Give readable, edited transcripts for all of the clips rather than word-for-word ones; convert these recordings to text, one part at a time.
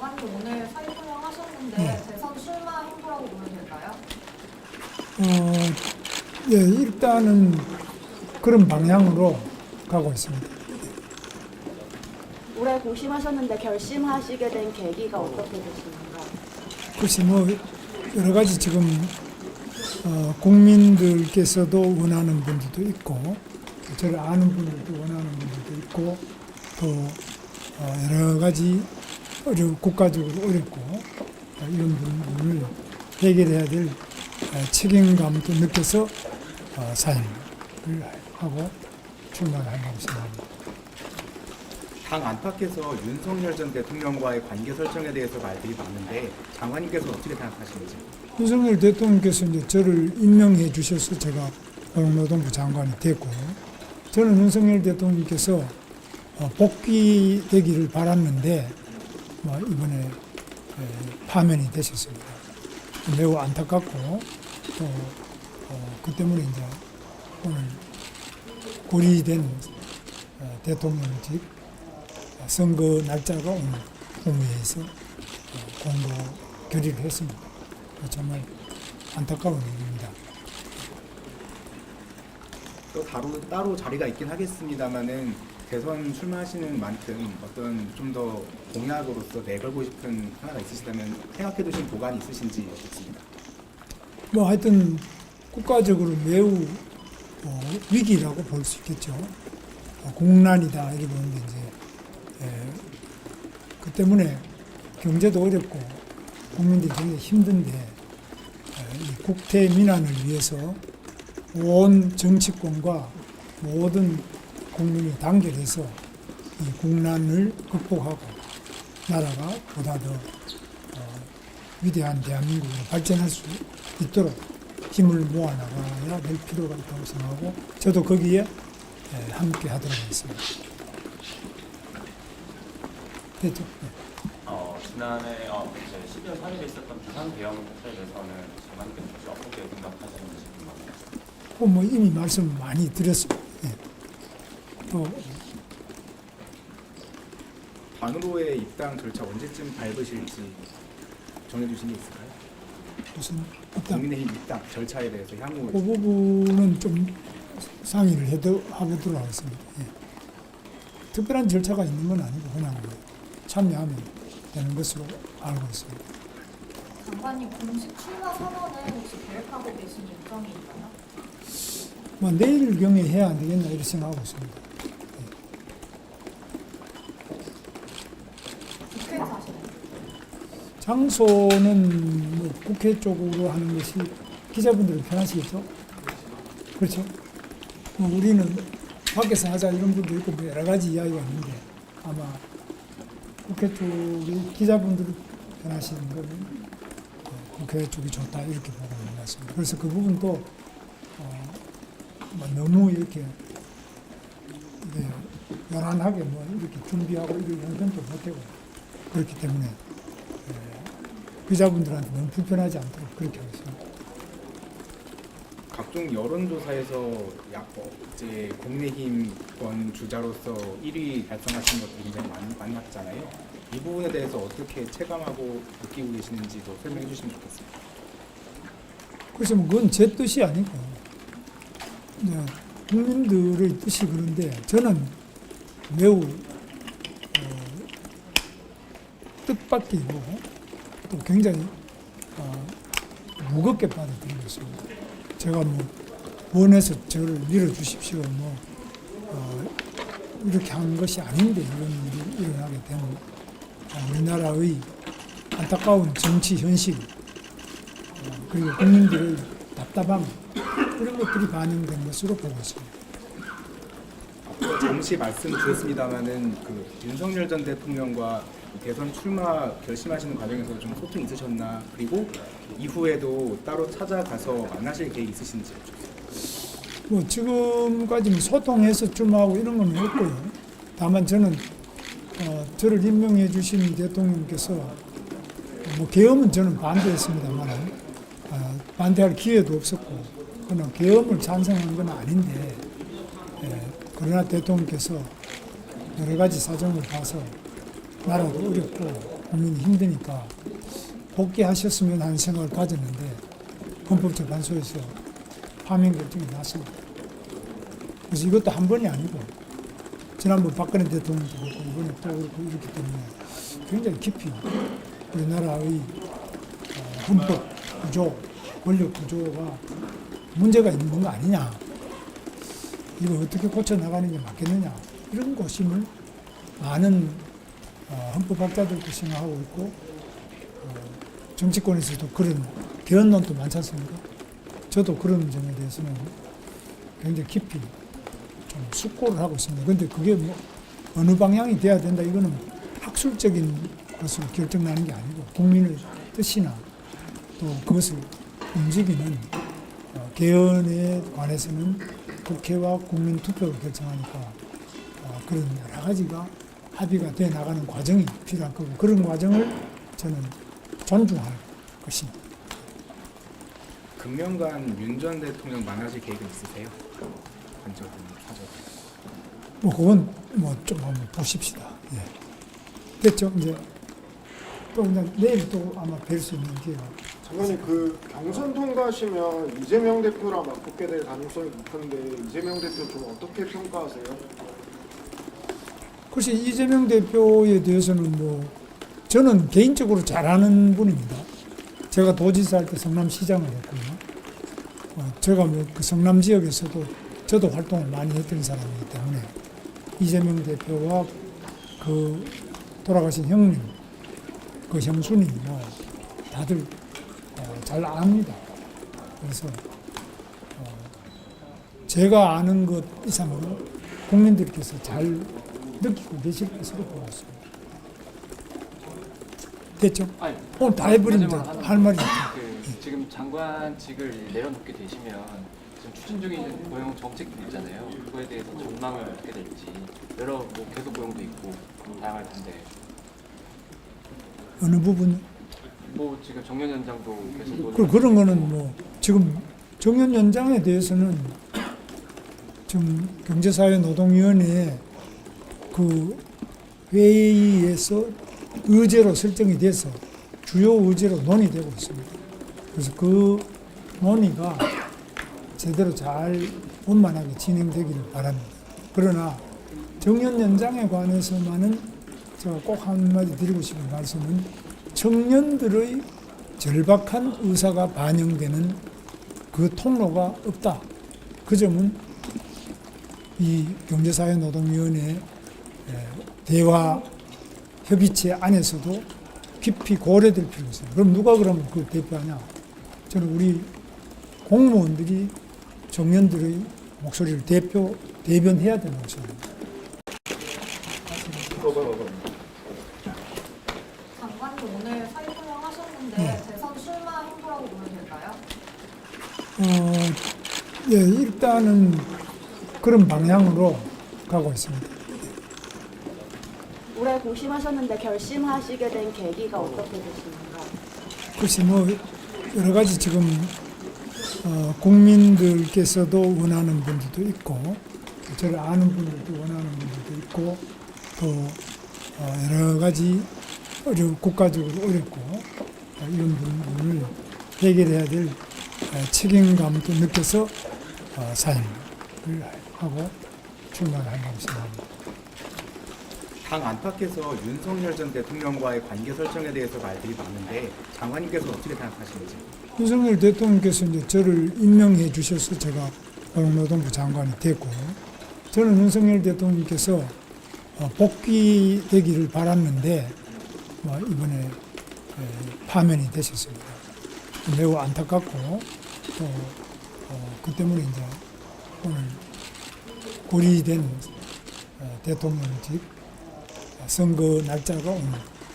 장관님 오늘 사회분양 하셨는데 네. 대선 출마 행보라고 보면 될까요? 예, 일단은 그런 방향으로 가고 있습니다. 올해 고심하셨는데 결심하시게 된 계기가 어떻게 되시는가요? 글쎄 뭐 여러 가지 지금 국민들께서도 원하는 분들도 있고 저를 아는 분들도 원하는 분들도 있고 또 여러 가지 국가적으로 어렵고 이런 부분을 해결해야 될 책임감도 느껴서 사임을 하고 출마를 하려고 생각합니다. 당 안팎에서 윤석열 전 대통령과의 관계 설정에 대해서 말들이 많은데 장관님께서 어떻게 생각하시는지? 윤석열 대통령께서 이제 저를 임명해 주셔서 제가 고용노동부 장관이 됐고, 저는 윤석열 대통령께서 복귀되기를 바랐는데 뭐 이번에 파면이 되셨습니다. 매우 안타깝고 또 그 때문에 이제 오늘 고리된 대통령직 선거 날짜가 오늘 국무회의에서 공고 결의를 했습니다. 정말 안타까운 일입니다. 또 따로 자리가 있긴 하겠습니다만은 대선 출마하시는 만큼 어떤 좀 더 공약으로서 내걸고 싶은 하나가 있으시다면 생각해두신 보관이 있으신지 여쭙습니다. 뭐 하여튼 국가적으로 매우 위기라고 볼 수 있겠죠. 공난이다 이렇게 보는데 이제 그 때문에 경제도 어렵고 국민들이 되게 힘든데 이 국태 민안을 위해서 온 정치권과 모든 국민이 단결해서 이 국난을 극복하고 나라가 보다 더 위대한 대한민국으로 발전할 수 있도록 힘을 모아나가야 될 필요가 있다고 생각하고 저도 거기에 함께 하도록 하겠습니다. 됐죠? 네. 지난해 이제 12월 3일에 있었던 부산 대형 사태에 대해서는 장관님께서 혹시 어떻게 생각하시는지 궁금합니다. 뭐 이미 말씀 많이 드렸습니다. 네. 또 반으로의 입당 절차 언제쯤 밟으실지 정해두신 게 있을까요? 무슨 일단 국민의힘 입당 절차에 대해서 향후 그 부분은 좀 상의를 해보도록 하겠습니다. 예. 특별한 절차가 있는 건 아니고 그냥 참여하면 되는 것으로 알고 있습니다. 장관님 공식 출마 선언은 혹시 계획하고 계신 일정인가요? 뭐 내일경에 해야 안 되겠나 이렇게 생각하고 있습니다. 국회에서 하시나요? 장소는 뭐 국회 쪽으로 하는 것이 기자분들은 편하시겠죠? 그렇죠? 뭐 우리는 밖에서 하자 이런 분도 있고 뭐 여러 가지 이야기가 있는데 아마 국회 쪽이 기자분들이 편하시는 거는 국회 쪽이 좋다 이렇게 보고 있는 것 같습니다. 그래서 그 부분도 뭐 너무 이렇게 연한하게 뭐 이렇게 준비하고 이런 형편도 못되고 그렇기 때문에 기자분들한테 너무 불편하지 않도록 그렇게 하겠습니다. 각종 여론조사에서 이제 국민의힘권 주자로서 1위 달성하신 것들이 굉장히 많이 났잖아요. 이 부분에 대해서 어떻게 체감하고 느끼고 계시는지도 설명해 주시면 좋겠습니다. 그래서 뭐 그건 제 뜻이 아니고 이제 국민들의 뜻이 그런데 저는 매우 뜻밖이고 또 굉장히 무겁게 받아들이고 있습니다. 제가 뭐 원해서 저를 밀어주십시오 뭐 이렇게 한 것이 아닌데 이런 일이 일어나게 되면 우리나라의 안타까운 정치 현실 그리고 국민들의 답답함 이런 것들이 반영된 것으로 보고 있습니다. 앞서 잠시 말씀 주셨습니다만은 그 윤석열 전 대통령과 대선 출마 결심하시는 과정에서 좀 소통이 있으셨나? 그리고 이후에도 따로 찾아가서 만나실 계획 있으신지 여쭙습니다. 뭐 지금까지 소통해서 출마하고 이런 건 없고요. 다만 저는 저를 임명해 주신 대통령께서 뭐 계엄은 저는 반대했습니다만 반대할 기회도 없었고 그러나 계엄을 찬성한 건 아닌데 그러나 대통령께서 여러 가지 사정을 봐서 나라도 어렵고 국민이 힘드니까 복귀하셨으면 하는 생각을 가졌는데 헌법재판소에서 파면 결정이 났습니다. 그래서 이것도 한 번이 아니고 지난번 박근혜 대통령도 그렇고 이번에 또 그렇고 이렇기 때문에 굉장히 깊이 우리나라의 헌법 구조, 권력 구조가 문제가 있는 거 아니냐, 이거 어떻게 고쳐나가는 게 맞겠느냐, 이런 고심을 많은 헌법학자들도 생각하고 있고 정치권에서도 그런 개헌론도 많지 않습니까? 저도 그런 점에 대해서는 굉장히 깊이 좀 숙고를 하고 있습니다. 그런데 그게 뭐 어느 방향이 돼야 된다, 이거는 학술적인 것으로 결정나는 게 아니고 국민의 뜻이나 또 그것을 움직이는 개헌에 관해서는 국회와 국민 투표로 결정하니까 그런 여러 가지가 합의가 돼 나가는 과정이 필요할 거고, 그런 과정을 저는 존중할 것입니다. 금년간 윤 전 대통령 만나실 계획은 있으세요? 관적은 사적. 뭐 그건 뭐 좀 한번 보십시다. 예. 됐죠? 이제 또 그냥 내일 또 아마 뵐 수 있는 기회가. 장관님, 그 경선 통과하시면 이재명 대표랑 맞붙게 될 가능성이 높은데 이재명 대표 좀 어떻게 평가하세요? 글쎄, 이재명 대표에 대해서는 뭐 저는 개인적으로 잘 아는 분입니다. 제가 도지사 할 때 성남시장을 했고요. 제가 뭐 그 성남 지역에서도 저도 활동을 많이 했던 사람이기 때문에 이재명 대표와 그 돌아가신 형님, 그 형수님 뭐 다들 잘 압니다. 그래서 제가 아는 것 이상으로 국민들께서 잘 느끼고 계실 것으로 보고 있습니다. 됐죠? 아니, 오늘 다 해버립니다. 마지막으로 할 말이 없죠. 지금 장관직을 내려놓게 되시면 지금 추진 중인 고용 정책들 있잖아요. 그거에 대해서 전망을 어떻게 될지 여러 뭐 계속 고용도 있고 다양할 텐데 어느 부분? 뭐 지금 정년 연장도 계속 그런 거는 뭐 지금 정년 연장에 대해서는 지금 경제사회노동위원회 그 회의에서 의제로 설정이 돼서 주요 의제로 논의되고 있습니다. 그래서 그 논의가 제대로 잘 원만하게 진행되기를 바랍니다. 그러나 정년 연장에 관해서만은 제가 꼭 한마디 드리고 싶은 말씀은 청년들의 절박한 의사가 반영되는 그 통로가 없다. 그 점은 이 경제사회노동위원회 대화 협의체 안에서도 깊이 고려될 필요가 있어요. 그럼 누가 그러면 그걸 대표하냐? 저는 우리 공무원들이 청년들의 목소리를 대변해야 되는 것입니다. 장관님 오늘 사의 표명하셨는데 대선 출마 행보라고 보면 될까요? 예, 일단은 그런 방향으로 가고 있습니다. 올해 고심하셨는데 결심하시게 된 계기가 어떻게 되십니까? 글쎄 뭐 여러 가지 지금 국민들께서도 원하는 분들도 있고 저를 아는 분들도 원하는 분들도 있고 또 여러 가지 국가적으로 어렵고 이런 부분을 해결해야 될 책임감도 느껴서 사임을 하고 출마를 한다고 생각합니다. 당 안팎에서 윤석열 전 대통령과의 관계 설정에 대해서 말들이 많은데 장관님께서 어떻게 생각하시는지? 윤석열 대통령께서 이제 저를 임명해 주셔서 제가 고용노동부 장관이 됐고, 저는 윤석열 대통령께서 복귀되기를 바랐는데 이번에 파면이 되셨습니다. 매우 안타깝고 또 그 때문에 이제 오늘 고리된 대통령직 선거 날짜가 오늘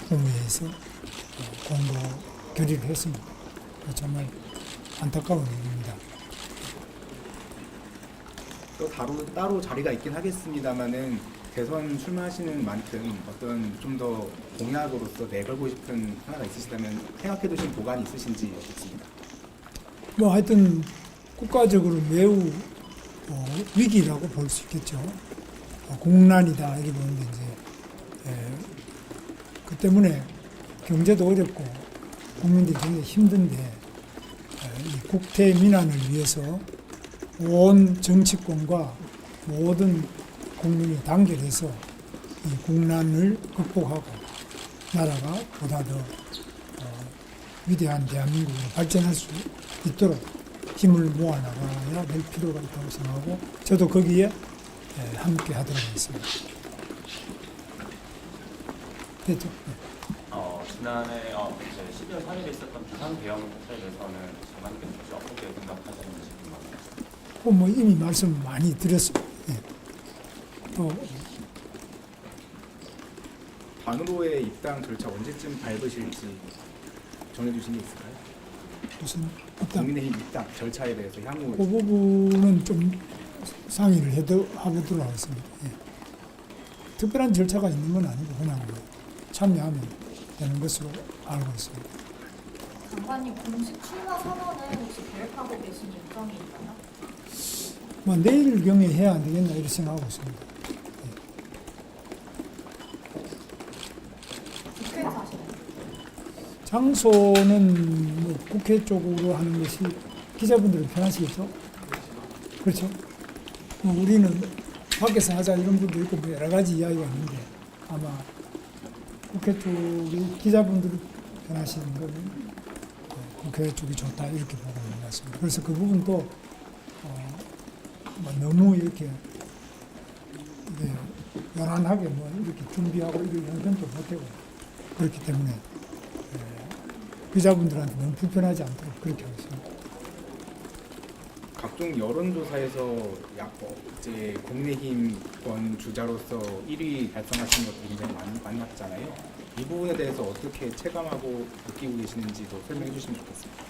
국무회의에서 공고 결의를 했습니다. 정말 안타까운 일입니다. 또 따로 자리가 있긴 하겠습니다만은 대선 출마하시는 만큼 어떤 좀 더 공약으로서 내걸고 싶은 하나가 있으시다면 생각해두신 보관이 있으신지 여쭙습니다. 뭐 하여튼 국가적으로 매우 위기라고 볼 수 있겠죠. 국난이다 이렇게 보는데 이제 그 때문에 경제도 어렵고 국민들이 굉장히 힘든데 이 국태 민안을 위해서 온 정치권과 모든 국민이 단결해서 이 국난을 극복하고 나라가 보다 더 위대한 대한민국으로 발전할 수 있도록 힘을 모아나가야 될 필요가 있다고 생각하고 저도 거기에 함께 하도록 하겠습니다. 됐죠? 지난해 이제 12월 3일에 있었던 부산 대형 사태에 대해서는 장관님께서 혹시 어떻게 생각하시는지 궁금합니다. 뭐 이미 말씀 많이 드렸습니다. 예. 또 반으로의 입당 절차 언제쯤 밟으실지 정해주신 게 있을까요? 무슨 일단 국민의힘 입당 절차에 대해서 향후 그 부분은 좀 상의를 해보도록 하겠습니다. 예. 특별한 절차가 있는 건 아니고 그냥 참여하면 되는 것으로 알고 있습니다. 장관님 공식 출마 선언은 혹시 계획하고 계신 일정인가요? 뭐 내일경에 해야 안 되겠나 이렇게 생각하고 있습니다. 국회에서 하시나요? 장소는 뭐 국회 쪽으로 하는 것이 기자분들은 편하시겠죠? 그렇죠? 뭐 우리는 밖에서 하자 이런 분도 있고 뭐 여러 가지 이야기가 있는데 아마 국회 쪽이 기자분들이 편하시는 거는 국회 쪽이 좋다 이렇게 보고 있는 것 같습니다. 그래서 그 부분도 뭐 너무 이렇게 연한하게 뭐 이렇게 준비하고 이런 형편도 못되고 그렇기 때문에 기자분들한테 너무 불편하지 않도록 그렇게 하겠습니다. 각종 여론조사에서 이제 국민의힘권 주자로서 1위 달성하신 것도 굉장히 많이 났잖아요. 이 부분에 대해서 어떻게 체감하고 느끼고 계시는지도 설명해 주시면 좋겠습니다.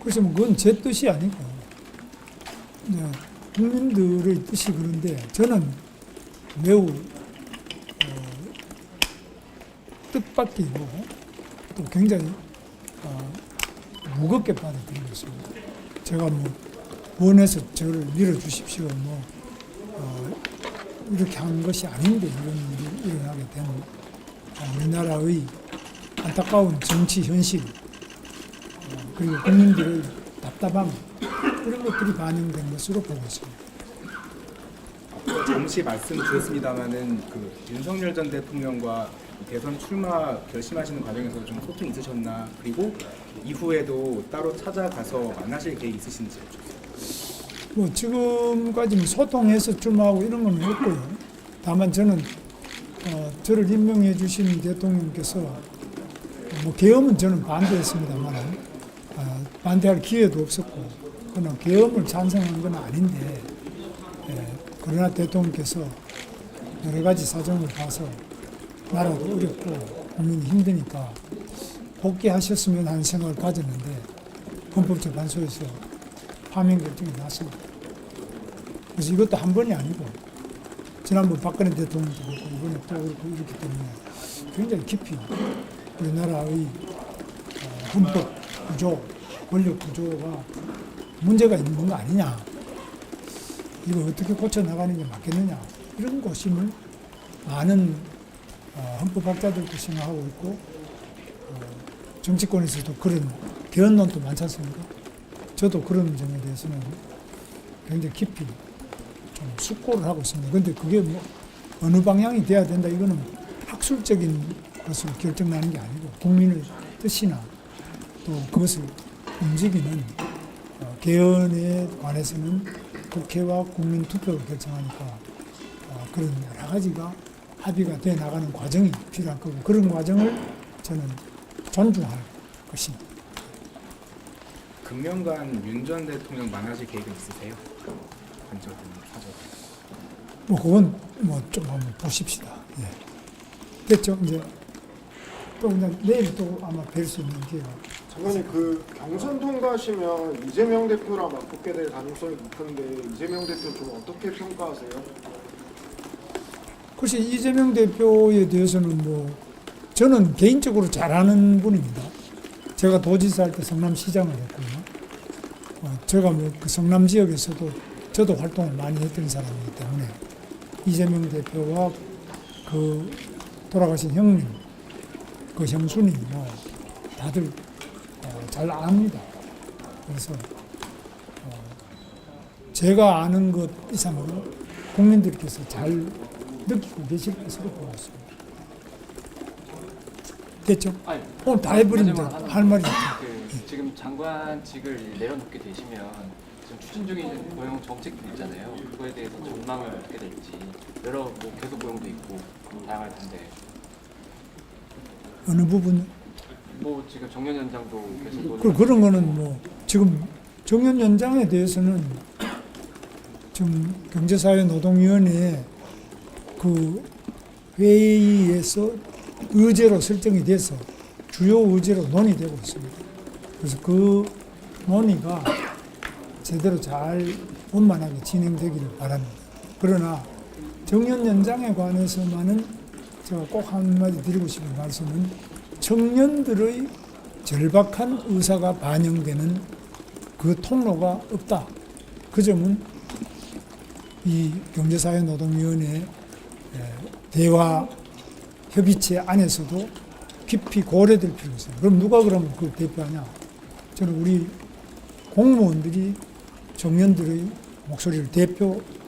그래서 뭐 그건 제 뜻이 아니고 이제 국민들의 뜻이 그런데 저는 매우 뜻밖이고 또 굉장히 무겁게 받아들이고 있습니다. 제가 뭐 원해서 저를 밀어주십시오 뭐 이렇게 한 것이 아닌데 이런 일이 일어나게 되는 우리나라의 안타까운 정치 현실 그리고 국민들의 답답함 이런 것들이 반영된 것으로 보고 있습니다. 앞서 잠시 말씀 주셨습니다마는 그 윤석열 전 대통령과 대선 출마 결심하시는 과정에서 좀 소통이 있으셨나, 그리고 이후에도 따로 찾아가서 만나실 계획 있으신지 여쭙습니다. 뭐 지금까지 소통해서 출마하고 이런 건 없고요. 다만 저는 저를 임명해 주신 대통령께서 뭐 계엄은 저는 반대했습니다만 반대할 기회도 없었고 그러나 계엄을 찬성한 건 아닌데 그러나 대통령께서 여러 가지 사정을 봐서 나라도 어렵고 국민이 힘드니까 복귀하셨으면 하는 생각을 가졌는데 헌법재판소에서 파면 결정이 났습니다. 그래서 이것도 한 번이 아니고 지난번 박근혜 대통령도 그렇고 이번에 또 그렇고 이렇기 때문에 굉장히 깊이 우리나라의 헌법 구조, 권력 구조가 문제가 있는 거 아니냐, 이거 어떻게 고쳐나가는 게 맞겠느냐, 이런 고심을 많은 헌법학자들도 생각하고 있고 정치권에서도 그런 개헌론도 많지 않습니까? 저도 그런 점에 대해서는 굉장히 깊이 좀 숙고를 하고 있습니다. 그런데 그게 뭐 어느 방향이 돼야 된다 이거는 학술적인 것으로 결정나는 게 아니고 국민의 뜻이나 또 그것을 움직이는 개헌에 관해서는 국회와 국민 투표로 결정하니까 그런 여러 가지가 합의가 돼 나가는 과정이 필요할 거고 그런 과정을 저는 존중할 것입니다. 금년간 윤 전 대통령 만나실 계획은 있으세요? 관저든 사저든. 뭐 그건 뭐 좀 한번 보십시다. 예. 됐죠? 이제 또 그냥 내일 또 아마 뵐 수 있는 기회가. 장관님 그 경선 통과하시면 이재명 대표랑 맞붙게 될 가능성이 높은데 이재명 대표 좀 어떻게 평가하세요? 글쎄 이재명 대표에 대해서는 뭐 저는 개인적으로 잘 아는 분입니다. 제가 도지사 할 때 성남시장을 했고요. 제가 뭐 그 성남 지역에서도 저도 활동을 많이 했던 사람이기 때문에 이재명 대표와 그 돌아가신 형님 그 형수님 뭐 다들 잘 압니다. 그래서 제가 아는 것 이상으로 국민들께서 잘 느끼고 계실 것으로 보고 있습니다. 됐죠? 아니, 오늘 다 해버리면 마지막으로 할 말이 있죠. 지금 장관직을 내려놓게 되시면 지금 추진 중인 고용 정책들 있잖아요. 그거에 대해서 전망을 어떻게 될지 여러 뭐 계속 고용도 있고 다양할 텐데 어느 부분 뭐 지금 정년 연장도 계속 그런 거는 뭐 지금 정년 연장에 대해서는 지금 경제사회노동위원회 그 회의에서 의제로 설정이 돼서 주요 의제로 논의되고 있습니다. 그래서 그 논의가 제대로 잘 원만하게 진행되기를 바랍니다. 그러나 정년 연장에 관해서만은 제가 꼭 한마디 드리고 싶은 말씀은 청년들의 절박한 의사가 반영되는 그 통로가 없다. 그 점은 이 경제사회노동위원회 대화 협의체 안에서도 깊이 고려될 필요가 있어요. 그럼 누가 그러면 그걸 대표하냐? 저는 우리 공무원들이 청년들의 목소리를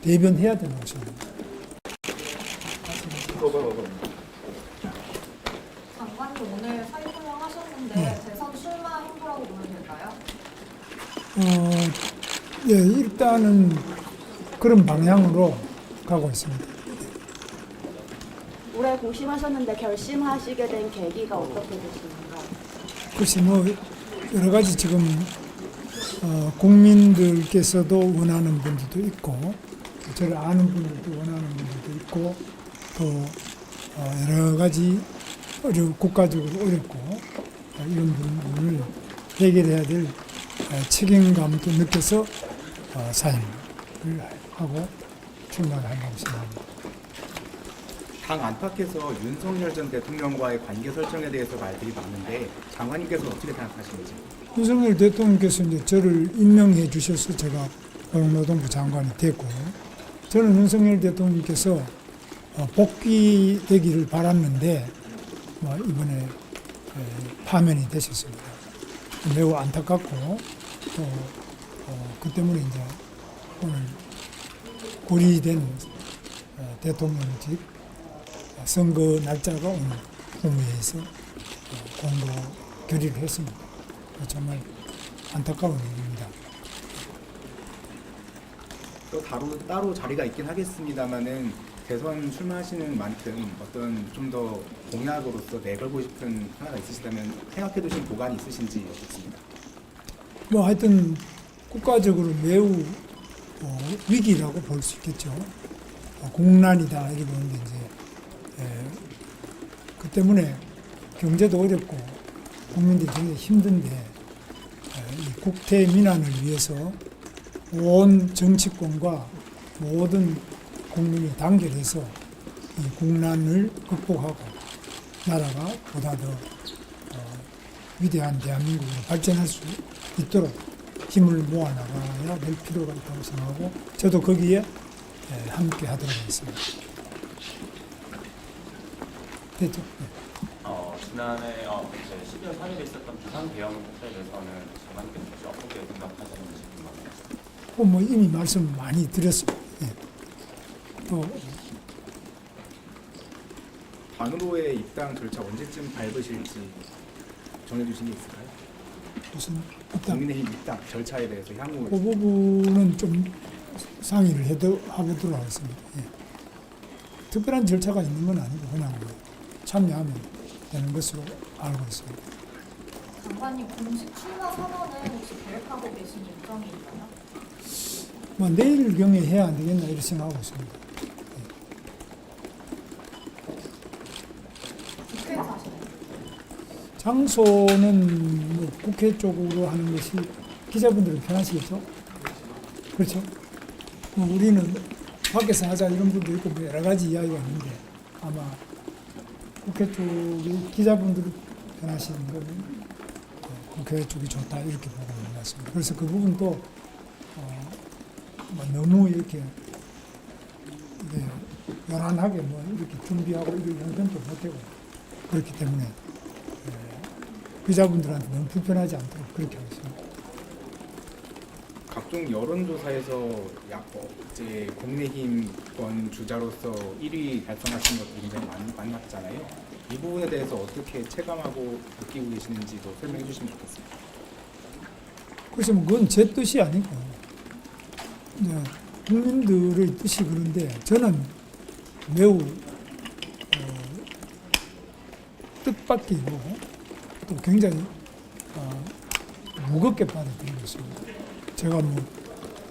대변해야 되는 것입니다. 장관님 오늘 사의 표명하셨는데 네. 대선 출마 행보라고 보면 될까요? 예, 일단은 그런 방향으로 가고 있습니다. 올해 고심하셨는데 결심하시게 된 계기가 어떻게 되시는가요? 글쎄 뭐 여러 가지 지금 국민들께서도 원하는 분들도 있고 저를 아는 분들도 원하는 분들도 있고 또 여러 가지 국가적으로 어렵고 이런 부분을 해결해야 될 책임감도 느껴서 사임을 하고 출마를 하려고 생각합니다. 당 안팎에서 윤석열 전 대통령과의 관계 설정에 대해서 말들이 많은데 장관님께서 어떻게 생각하시는지? 윤석열 대통령께서 이제 저를 임명해 주셔서 제가 고용노동부 장관이 됐고, 저는 윤석열 대통령께서 복귀되기를 바랐는데 뭐 이번에 파면이 되셨습니다. 매우 안타깝고 또 그 때문에 이제 오늘 고리된 대통령직 선거 날짜가 오늘 국무회의에서 공고 결의를 했습니다. 정말 안타까운 일입니다. 또 따로 자리가 있긴 하겠습니다만은 대선 출마하시는 만큼 어떤 좀 더 공약으로서 내걸고 싶은 하나가 있으시다면 생각해두신 보관이 있으신지 여쭙습니다. 뭐 하여튼 국가적으로 매우 위기라고 볼 수 있겠죠. 공난이다 이렇게 보는데 이제 그 때문에 경제도 어렵고 국민들이 굉장히 힘든데 이 국태 민안을 위해서 온 정치권과 모든 국민이 단결해서 이 국난을 극복하고 나라가 보다 더 위대한 대한민국으로 발전할 수 있도록 힘을 모아나가야 될 필요가 있다고 생각하고 저도 거기에 함께 하도록 하겠습니다. 됐죠? 지난해 이제 12월 3일에 있었던 부산 대형 사태에 대해서는 장관님께서 어떻게 생각하시는지 궁금합니다. 뭐 이미 말씀 많이 드렸습니다. 또 반으로의 입당 절차 언제쯤 밟으실지 정해주신 게 있을까요? 무슨 일단 국민의힘 입당 절차에 대해서 향후 그 부분은 좀 상의를 해보도록 하겠습니다. 특별한 절차가 있는 건 아니고 그냥 참여하면 되는 것으로 알고 있습니다. 장관님 공식 출마 선언은 혹시 계획하고 계신 일정인가요? 뭐 내일경에 해야 안 되겠나 이렇게 생각하고 있습니다. 국회에서 하시나요? 장소는 뭐 국회 쪽으로 하는 것이 기자분들은 편하시겠죠? 그렇죠? 뭐 우리는 밖에서 하자 이런 분도 있고 뭐 여러 가지 이야기가 있는데 아마 국회 쪽이 기자분들이 편하시는 거는 국회 쪽이 좋다 이렇게 보고 있는 것 같습니다. 그래서 그 부분도 뭐 너무 이렇게 요란하게 뭐 이렇게 준비하고 이런 형편도 못되고 그렇기 때문에 기자분들한테 너무 불편하지 않도록 그렇게 하겠습니다. 각종 여론조사에서 이제 국민의힘권 주자로서 1위 달성하신 것도 굉장히 많이 났잖아요. 이 부분에 대해서 어떻게 체감하고 느끼고 계시는지도 설명해 주시면 좋겠습니다. 그래서 뭐 그건 제 뜻이 아니고 이제 국민들의 뜻이 그런데 저는 매우 뜻밖이고 또 굉장히 무겁게 받아들이고 있습니다. 제가 뭐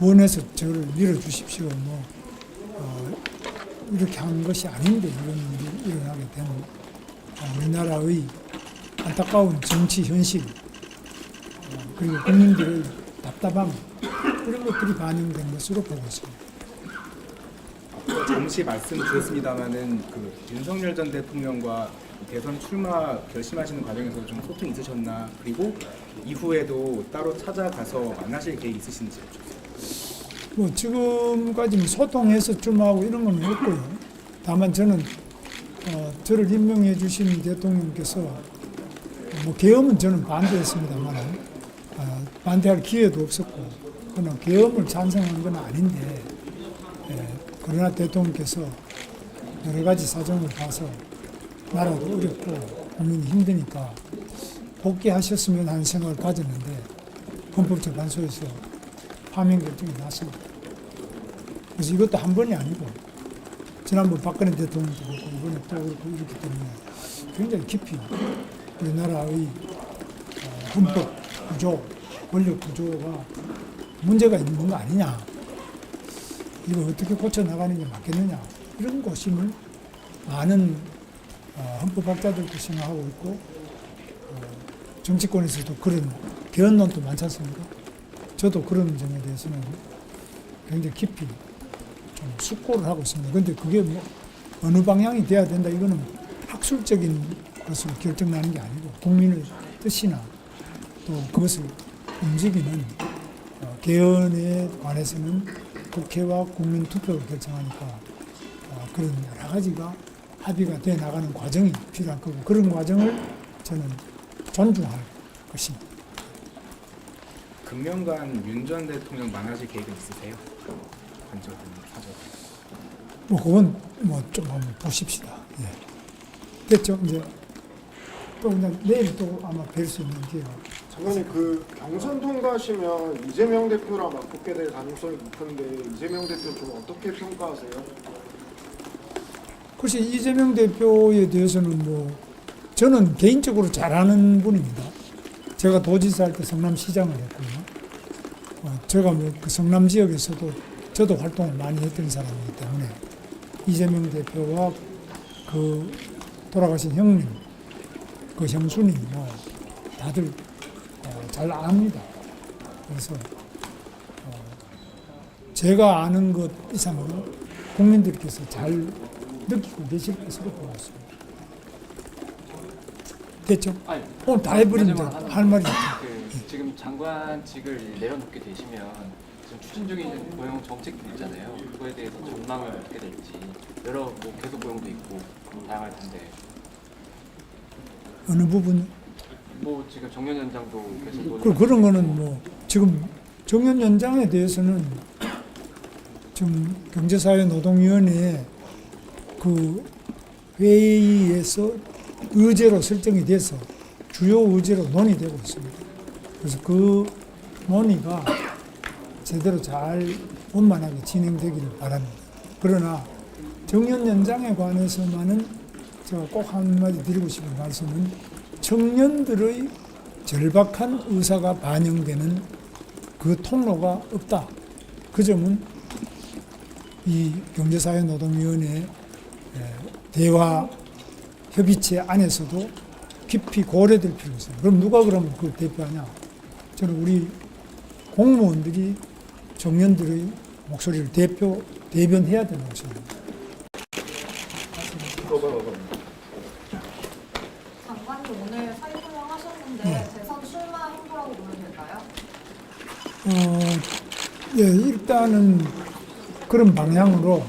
원해서 저를 밀어주십시오 이렇게 한 것이 아닌데 이런 일이 일어나게 되는 우리나라의 안타까운 정치 현실 그리고 국민들의 답답함 이런 것들이 반영된 것으로 보고 있습니다. 앞서 잠시 말씀 주셨습니다마는 그 윤석열 전 대통령과 대선 출마 결심하시는 과정에서 좀 소통이 있으셨나, 그리고 이후에도 따로 찾아가서 만나실 계획 있으신지 여쭙습니다. 뭐 지금까지 소통해서 출마하고 이런 건 없고요. 다만 저는 저를 임명해 주신 대통령께서 뭐 계엄은 저는 반대했습니다만 반대할 기회도 없었고 그러나 계엄을 찬성한 건 아닌데 그러나 대통령께서 여러 가지 사정을 봐서 나라도 어렵고 국민이 힘드니까 복귀하셨으면 하는 생각을 가졌는데 헌법재판소에서 파면 결정이 났습니다. 그래서 이것도 한 번이 아니고 지난번 박근혜 대통령도 그렇고 이번에 또 그렇고 이렇기 때문에 굉장히 깊이 우리나라의 헌법 구조, 권력 구조가 문제가 있는 거 아니냐, 이거 어떻게 고쳐나가는 게 맞겠느냐, 이런 고심을 많은 헌법학자들도 생각하고 있고 정치권에서도 그런 개헌론도 많지 않습니까? 저도 그런 점에 대해서는 굉장히 깊이 좀 숙고를 하고 있습니다. 그런데 그게 뭐 어느 방향이 돼야 된다, 이거는 학술적인 것으로 결정나는 게 아니고 국민의 뜻이나 또 그것을 움직이는 개헌에 관해서는 국회와 국민 투표로 결정하니까 그런 여러 가지가 합의가 돼 나가는 과정이 필요할 거고 그런 과정을 저는 존중할 것입니다. 금년간 윤 전 대통령 만나실 계획은 있으세요? 간접은 사적. 뭐 그건 뭐 좀 한번 보십시다. 예. 됐죠? 이제 또 그냥 내일 또 아마 뵐 수 있는 기회가. 장관님 그 경선 통과하시면 이재명 대표랑 맞붙게 될 가능성이 높은데 이재명 대표 좀 어떻게 평가하세요? 글쎄 이재명 대표에 대해서는 뭐 저는 개인적으로 잘 아는 분입니다. 제가 도지사 할 때 성남시장을 했고요. 제가 뭐 그 성남 지역에서도 저도 활동을 많이 했던 사람이기 때문에 이재명 대표와 그 돌아가신 형님, 그 형수님 뭐 다들 잘 압니다. 그래서 제가 아는 것 이상으로 국민들께서 잘 느끼고 계실 것으로 보고 있습니다. 됐죠? 아니, 오늘 다 해버리면 마지막으로 할 말이 있죠. 지금 장관직을 내려놓게 되시면 지금 추진 중인 고용 정책들 있잖아요. 그거에 대해서 전망을 어떻게 될지 여러 뭐 계속 고용도 있고 다양할 텐데 어느 부분? 뭐 지금 정년 연장도 계속 그런 거는 뭐 지금 정년 연장에 대해서는 지금 경제사회노동위원회 그 회의에서 의제로 설정이 돼서 주요 의제로 논의되고 있습니다. 그래서 그 논의가 제대로 잘 원만하게 진행되기를 바랍니다. 그러나 정년 연장에 관해서만은 제가 꼭 한마디 드리고 싶은 말씀은 청년들의 절박한 의사가 반영되는 그 통로가 없다. 그 점은 이 경제사회노동위원회 대화 협의체 안에서도 깊이 고려될 필요가 있어요. 그럼 누가 그러면 그걸 대표하냐? 저는 우리 공무원들이 청년들의 목소리를 대변해야 되는 것입니다. 장관님 오늘 사의 설명하셨는데 대선 출마 행보라고 보면 될까요? 예, 일단은 그런 방향으로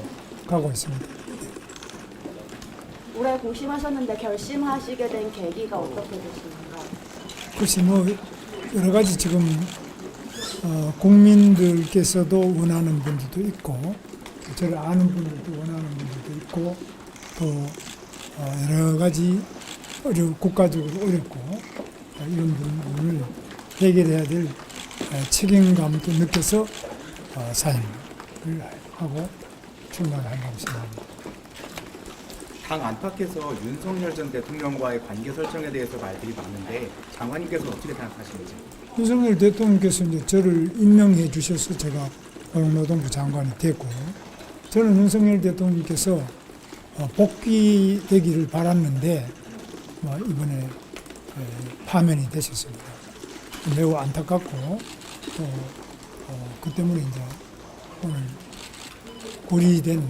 가고 있습니다. 올해 고심하셨는데 결심하시게 된 계기가 어떻게 되시나요? 글쎄 뭐 여러 가지 지금 국민들께서도 원하는 분들도 있고 저를 아는 분들도 원하는 분들도 있고 또 여러 가지 국가적으로 어렵고 이런 부분을 해결해야 될 책임감도 느껴서 사임을 하고 출마를 한다고 생각합니다. 당 안팎에서 윤석열 전 대통령과의 관계 설정에 대해서 말들이 많은데 장관님께서 어떻게 생각하시는지? 윤석열 대통령께서 이제 저를 임명해 주셔서 제가 고용노동부 장관이 됐고, 저는 윤석열 대통령께서 복귀되기를 바랐는데 이번에 파면이 되셨습니다. 매우 안타깝고 또 그 때문에 이제 오늘 고리된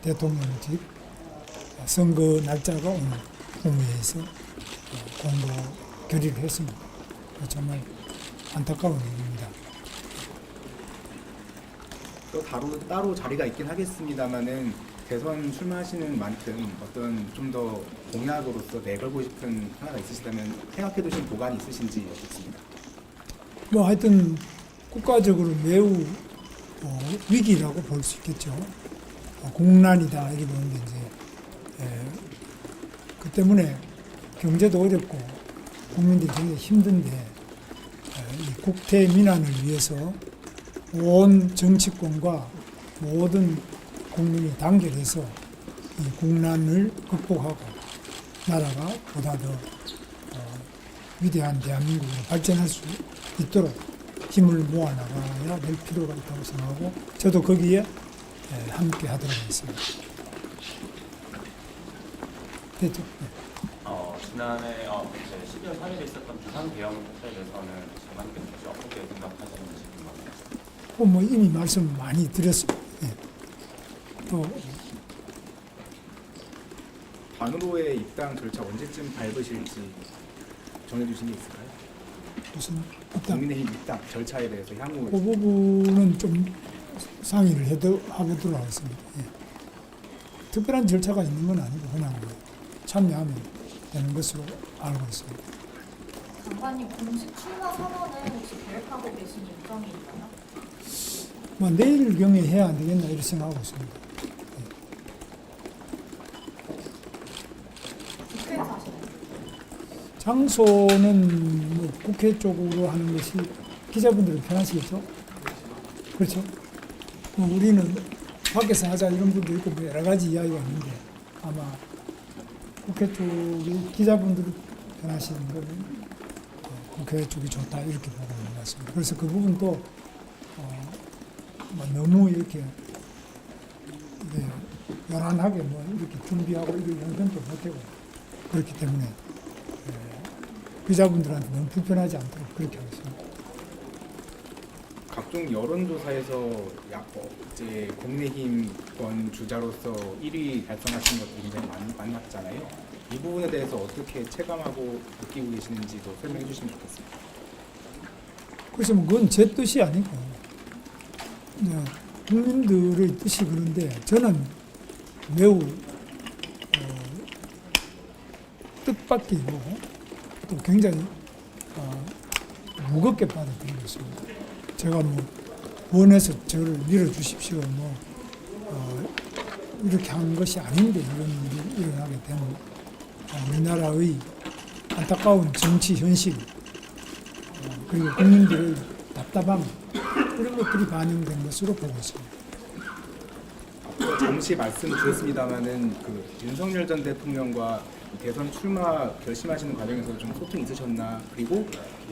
대통령직 선거 날짜가 오늘 국무회의에서 공고 결의를 했습니다. 정말 안타까운 일입니다. 또 따로 자리가 있긴 하겠습니다만은 대선 출마하시는 만큼 어떤 좀 더 공약으로서 내걸고 싶은 하나가 있으시다면 생각해두신 보관이 있으신지 여쭙습니다. 뭐 하여튼 국가적으로 매우 위기라고 볼 수 있겠죠. 공난이다 이렇게 보는데 이제 그 때문에 경제도 어렵고 국민들이 굉장히 힘든데 이 국태 민안을 위해서 온 정치권과 모든 국민이 단결해서 이 국난을 극복하고 나라가 보다 더 위대한 대한민국으로 발전할 수 있도록 힘을 모아나가야 될 필요가 있다고 생각하고 저도 거기에 함께 하도록 하겠습니다. 됐죠? 네. 지난해 이제 12월 3일에 있었던 부산 대형 사태에 대해서는 장관님께서 어떻게 생각하시는지 궁금합니다. 뭐 이미 말씀 많이 드렸습니다. 네. 또 반으로의 입당 절차 언제쯤 밟으실지 정해주신 게 있을까요? 무슨 일단 국민의힘 입당 절차에 대해서 향후 그 부분은 좀 상의를 해보도록 하겠습니다. 예. 특별한 절차가 있는 건 아니고 그냥 참여하면 되는 것으로 알고 있습니다. 장관님 공식 출마 선언은 혹시 계획하고 계신 일정인가요? 뭐 내일경에 해야 안 되겠나 이렇게 생각하고 있습니다. 국회에서 하시나요? 장소는 뭐 국회 쪽으로 하는 것이 기자분들은 편하시겠죠? 그렇죠? 뭐 우리는 밖에서 하자 이런 분도 있고 뭐 여러 가지 이야기가 있는데 아마 국회 쪽이 기자분들이 편하시는 거는 국회 쪽이 좋다 이렇게 보고 있는 것 같습니다. 그래서 그 부분도 뭐 너무 이렇게 연한하게 뭐 이렇게 준비하고 이런 연변도 못하고 그렇기 때문에 기자분들한테 너무 불편하지 않도록 그렇게 하겠습니다. 각종 여론조사에서 이제 국민의힘권 주자로서 1위 달성하신 것도 굉장히 많이 났잖아요. 이 부분에 대해서 어떻게 체감하고 느끼고 계시는지도 설명해 주시면 좋겠습니다. 그래서 뭐 그건 제 뜻이 아니고 국민들의 뜻이 그런데 저는 매우 뜻밖이고 또 굉장히 무겁게 받아들이고 있습니다. 제가 뭐 원해서 저를 밀어주십시오 이렇게 한 것이 아닌데 이런 일이 일어나게 되면 우리나라의 안타까운 정치 현실 그리고 국민들의 답답함 이런 것들이 반영된 것으로 보고 있습니다. 앞서 잠시 말씀 주셨습니다만은 그 윤석열 전 대통령과 대선 출마 결심하시는 과정에서 좀 소통이 있으셨나, 그리고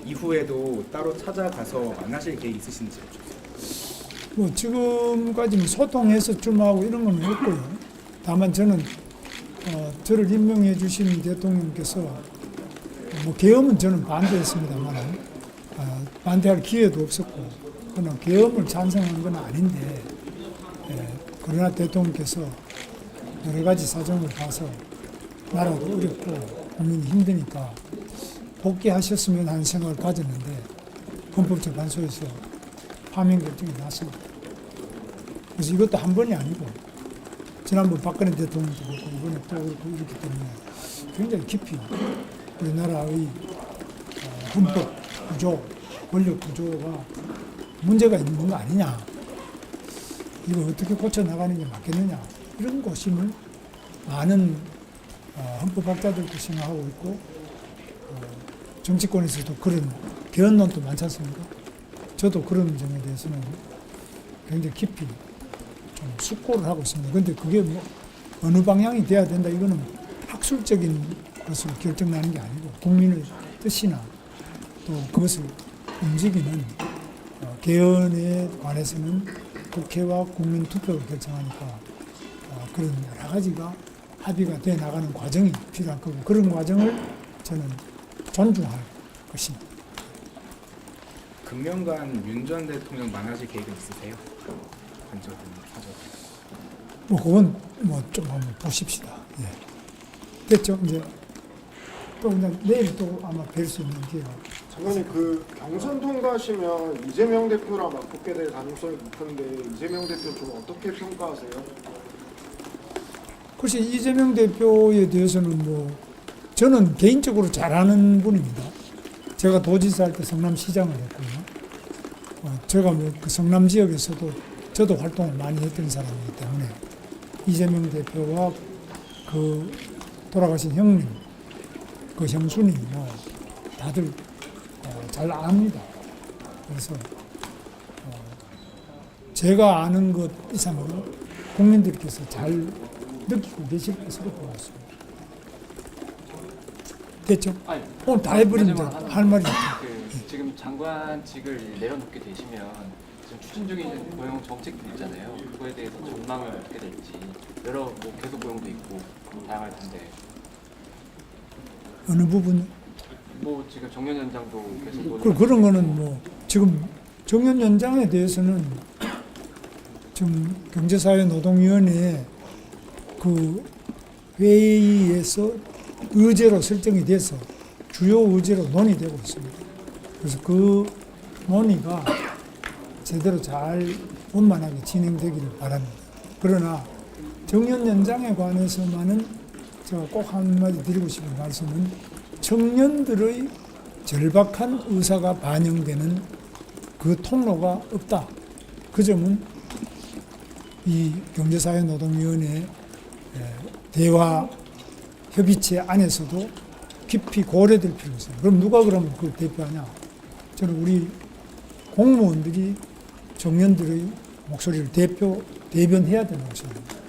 이후에도 따로 찾아가서 만나실 계획 있으신지 여쭙습니다. 뭐 지금까지 소통해서 출마하고 이런 건 없고요. 다만 저는 저를 임명해 주신 대통령께서 뭐 계엄은 저는 반대했습니다만 반대할 기회도 없었고 그러나 계엄을 찬성한 건 아닌데 그러나 대통령께서 여러 가지 사정을 봐서 나라도 어렵고 국민이 힘드니까 복귀하셨으면 하는 생각을 가졌는데 헌법재판소에서 파면 결정이 났습니다. 그래서 이것도 한 번이 아니고 지난번 박근혜 대통령도 그렇고 이번에 또 그렇고 이렇기 때문에 굉장히 깊이 우리나라의 헌법 구조, 권력 구조가 문제가 있는 거 아니냐. 이거 어떻게 고쳐 나가는 게 맞겠느냐. 이런 고심을 많은 헌법학자들도 생각하고 있고 정치권에서도 그런 개헌론도 많지 않습니까? 저도 그런 점에 대해서는 굉장히 깊이 좀 숙고를 하고 있습니다. 근데 그게 뭐 어느 방향이 돼야 된다 이거는 학술적인 것으로 결정나는 게 아니고 국민의 뜻이나 또 그것을 움직이는 개헌에 관해서는 국회와 국민 투표로 결정하니까 그런 여러 가지가 합의가 돼 나가는 과정이 필요할 거고 그런 과정을 저는 존중할 것입니다. 금년간 윤 전 대통령 만나실 계획은 있으세요? 간접은 사적. 뭐 그건 뭐 좀 한번 보십시다. 예. 됐죠? 이제 또 그냥 내일 또 아마 뵐 수 있는 기회가. 장관님 그 경선 통과하시면 이재명 대표랑 맞붙게 될 가능성이 높은데 이재명 대표 좀 어떻게 평가하세요? 글쎄 이재명 대표에 대해서는 뭐 저는 개인적으로 잘 아는 분입니다. 제가 도지사 할 때 성남시장을 했고요. 제가 뭐 그 성남 지역에서도 저도 활동을 많이 했던 사람이기 때문에 이재명 대표와 그 돌아가신 형님, 그 형수님 뭐 다들 잘 압니다. 그래서 제가 아는 것 이상으로 국민들께서 잘 느끼고 계실 것으로 보고 있습니다. 됐죠? 아니, 오늘 다 해버리면 마지막으로 할 말이 없죠. 지금 장관직을 내려놓게 되시면 지금 추진 중인 고용 정책들 있잖아요. 그거에 대해서 전망을 어떻게 될지 여러 뭐 계속 고용도 있고 다양할 텐데 어느 부분 뭐 지금 정년 연장도 계속 그런 거는 뭐 지금 정년 연장에 대해서는 지금 경제사회노동위원회 그 회의에서 의제로 설정이 돼서 주요 의제로 논의되고 있습니다. 그래서 그 논의가 제대로 잘 원만하게 진행되기를 바랍니다. 그러나 정년 연장에 관해서만은 제가 꼭 한마디 드리고 싶은 말씀은 청년들의 절박한 의사가 반영되는 그 통로가 없다. 그 점은 이 경제사회노동위원회 대화 협의체 안에서도 깊이 고려될 필요가 있어요. 그럼 누가 그러면 그걸 대표하냐? 저는 우리 공무원들이 청년들의 목소리를 대변해야 된다고 생각합니다.